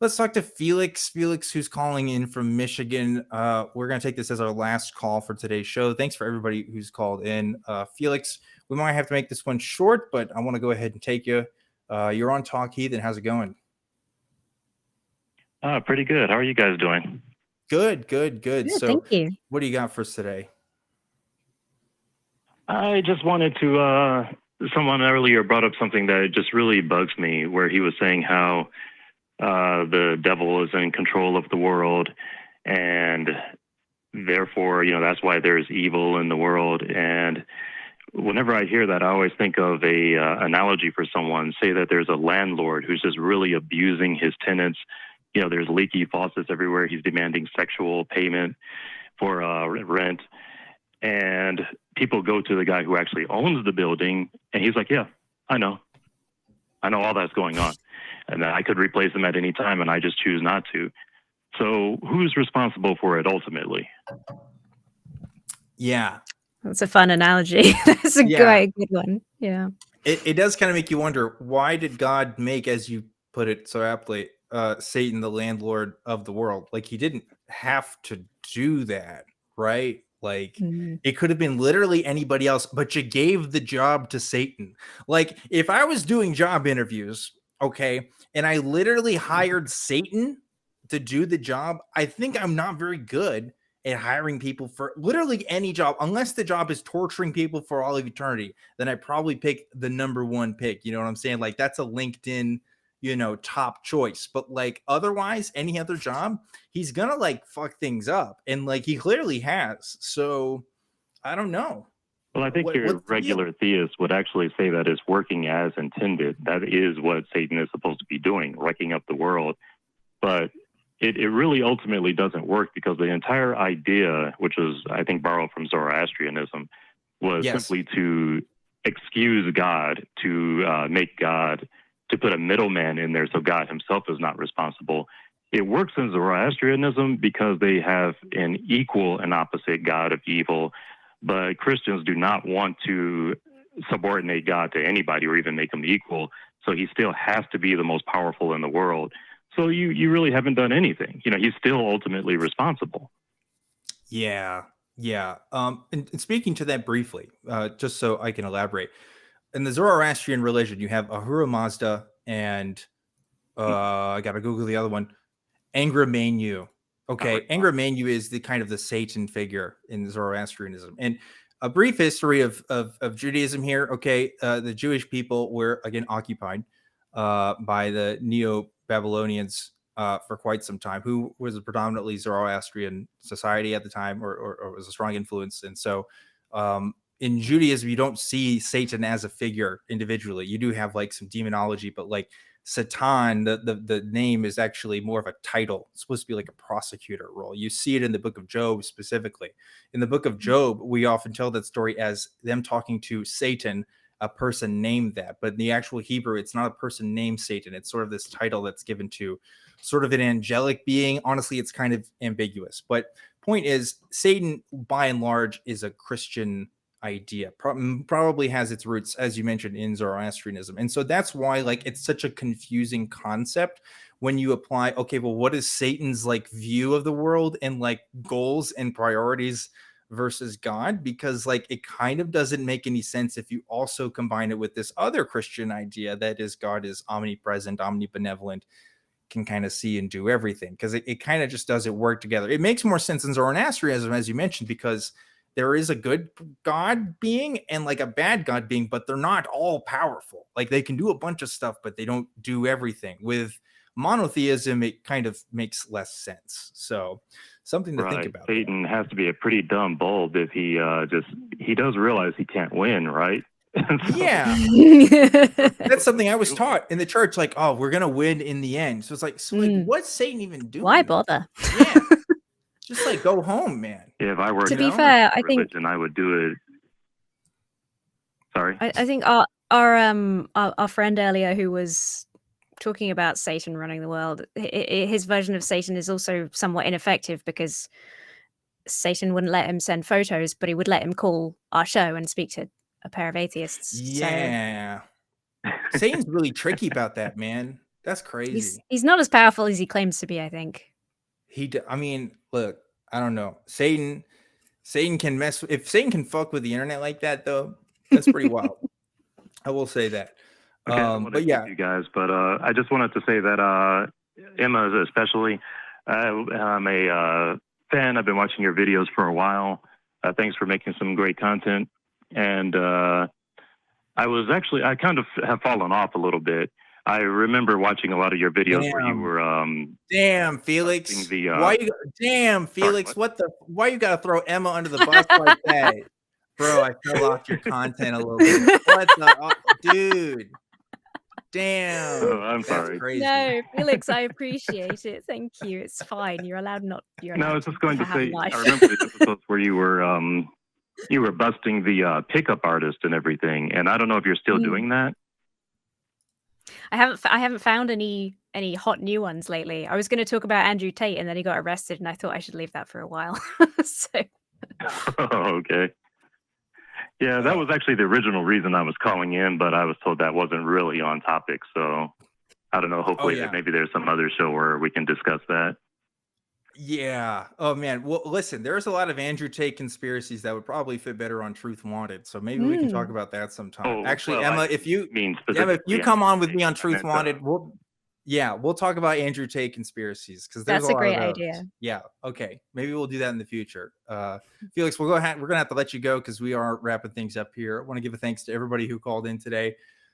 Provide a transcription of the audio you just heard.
Let's talk to Felix. Felix, who's calling in from Michigan. We're going to take this as our last call for today's show. Thanks for everybody who's called in. Felix, we might have to make this one short, but I want to go ahead and take you. You're on Talk Heathen. How's it going? Pretty good. How are you guys doing? Good. So, thank you. What do you got for us today? I just wanted to, someone earlier brought up something that just really bugs me, where he was saying how the devil is in control of the world, and therefore, that's why there's evil in the world. And whenever I hear that, I always think of a analogy for someone. Say that there's a landlord who's just really abusing his tenants. There's leaky faucets everywhere. He's demanding sexual payment for rent. And people go to the guy who actually owns the building, and he's like, yeah, I know all that's going on. And I could replace them at any time, and I just choose not to. So who's responsible for it ultimately? Yeah. That's a fun analogy. That's a great good one. Yeah. It does kind of make you wonder, why did God make, as you put it so aptly, Satan the landlord of the world? Like, he didn't have to do that, right? Like, it could have been literally anybody else, but you gave the job to Satan. Like, if I was doing job interviews, okay, and I literally hired Satan to do the job, I think I'm not very good at hiring people for literally any job, unless the job is torturing people for all of eternity. Then I probably pick the number one pick. You know what I'm saying? Like, that's a LinkedIn, top choice. But like, otherwise, any other job, he's gonna like fuck things up, and like he clearly has. So I don't know. Well, I think your regular theist would actually say that it's working as intended. That is what Satan is supposed to be doing, wrecking up the world. But it really ultimately doesn't work, because the entire idea, which was, I think, borrowed from Zoroastrianism, was simply to excuse God, to make God, to put a middleman in there so God himself is not responsible. It works in Zoroastrianism because they have an equal and opposite God of evil, but Christians do not want to subordinate God to anybody or even make him equal, so he still has to be the most powerful in the world. So you really haven't done anything. He's still ultimately responsible. Yeah. And speaking to that briefly, just so I can elaborate, in the Zoroastrian religion, you have Ahura Mazda and I gotta Google the other one, Angra Mainyu. Okay, Angra Mainyu is the kind of the Satan figure in Zoroastrianism. And a brief history of Judaism here. Okay, the Jewish people were again occupied by the Neo-Babylonians for quite some time, who was a predominantly Zoroastrian society at the time, or was a strong influence. And so in Judaism, you don't see Satan as a figure individually. You do have like some demonology, but like Satan, the name is actually more of a title. It's supposed to be like a prosecutor role. You see it in the book of Job specifically. In the book of Job, we often tell that story as them talking to Satan, a person named that. But in the actual Hebrew, it's not a person named Satan. It's sort of this title that's given to sort of an angelic being. Honestly, it's kind of ambiguous. But point is, Satan, by and large, is a Christian idea, probably has its roots, as you mentioned, in Zoroastrianism. And so that's why like it's such a confusing concept when you apply, okay, well, what is Satan's like view of the world and like goals and priorities versus God? Because like it kind of doesn't make any sense if you also combine it with this other Christian idea that is God is omnipresent, omnibenevolent, can kind of see and do everything, because it kind of just doesn't work together. It makes more sense in Zoroastrianism, as you mentioned, because there is a good God being and like a bad God being, but they're not all powerful. Like they can do a bunch of stuff, but they don't do everything. With monotheism, it kind of makes less sense. So something to think about. Satan has to be a pretty dumb bulb if he does realize he can't win, right? Yeah. That's something I was taught in the church, like, oh, we're gonna win in the end. So it's like, what's Satan even doing? Why bother? Yeah. Just like go home, man. Yeah, if I were to be fair, I think I would do it. Sorry. I think our friend earlier who was talking about Satan running the world, his version of Satan is also somewhat ineffective, because Satan wouldn't let him send photos, but he would let him call our show and speak to a pair of atheists. Yeah. Satan's really tricky about that, man. That's crazy. He's not as powerful as he claims to be, I think. I mean, look, I don't know. Satan can mess. If Satan can fuck with the internet like that, though, that's pretty wild. I will say that. Okay, I don't want to keep you guys, but I just wanted to say that Emma, especially, I'm a fan. I've been watching your videos for a while. Thanks for making some great content. And I kind of have fallen off a little bit. I remember watching a lot of your videos where you were damn Felix. Felix, why you gotta throw Emma under the bus like that? Bro, I fell off your content a little bit. What the dude? Damn. Oh, I'm sorry. Crazy. No, Felix, I appreciate it. Thank you. It's fine. You're allowed No, I was just going to say, life. I remember the episodes where you were busting the pickup artist and everything, and I don't know if you're still doing that. I haven't found any hot new ones lately. I was going to talk about Andrew Tate, and then he got arrested, and I thought I should leave that for a while. So. Oh, okay. Yeah, that was actually the original reason I was calling in, but I was told that wasn't really on topic. So I don't know. Hopefully, maybe there's some other show where we can discuss that. Yeah. Oh man. Well, listen, there's a lot of Andrew Tate conspiracies that would probably fit better on Truth Wanted. So maybe we can talk about that sometime. Oh, actually, well, Emma, if you come on with me on Truth Wanted, we'll talk about Andrew Tate conspiracies because there's that's a great of those. idea. Yeah. Okay. Maybe we'll do that in the future. Felix, we're gonna have to let you go because we are wrapping things up here. I want to give a thanks to everybody who called in today.